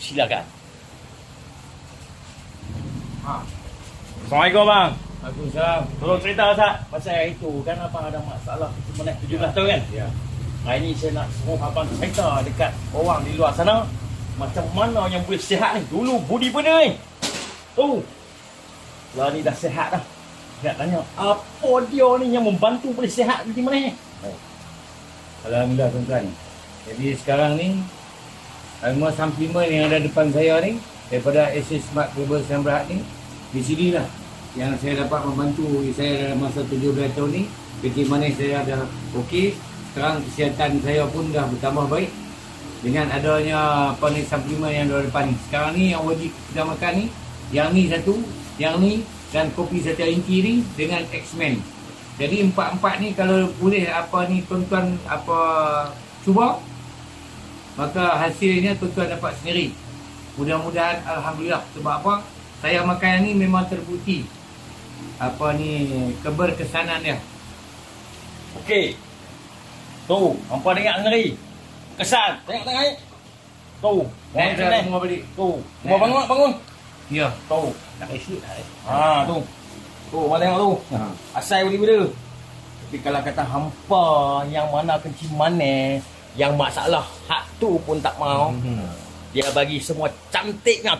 Silakan. Assalamualaikum bang. Waalaikumsalam. Tolong cerita Ustaz. Pasal hari tu kan abang ada masalah sebenarnya 17 tahun kan? Ya. Hari ni saya nak semua abang cerita dekat orang di luar sana. Macam mana yang boleh sihat ni. Dulu budi benda ni. Tu. Lah ni dah sihat dah. Nak tanya, apa dia ni yang membantu boleh sihat di mana ni? Alhamdulillah tuan-tuan. Jadi sekarang ni semua suplemen yang ada depan saya ni daripada Asis Smart Global Sembrahat ni, di sini lah yang saya dapat membantu saya dalam masa 17 tahun ni. Ketika mana saya dah okey, sekarang kesihatan saya pun dah bertambah baik dengan adanya apa ni suplemen yang ada depan ni. Sekarang ni yang wajib kita makan ni, yang ni satu, yang ni dan kopi setia inti ni dengan X-Men. Jadi empat-empat ni kalau boleh apa ni tuan-tuan apa cuba, maka hasilnya tuan-tuan dapat sendiri. Mudah-mudahan alhamdulillah. Sebab apa? Saya makan ni memang terbukti apa ni keberkesanan dia. Okey. Tu, hampa dengar sendiri. Kesan. Tengok-tengok ni. Tu. Naik Orang dah sini. semua balik. Tu. Semua bangun. Ya. Tu. Nak isi dah. Ha, tu. Tu, abang tengok tu. Ha. Asal benda-benda. Tapi kalau kata hampa yang mana kencing manis, yang masalah hak tu pun tak mau, dia bagi semua cantiknya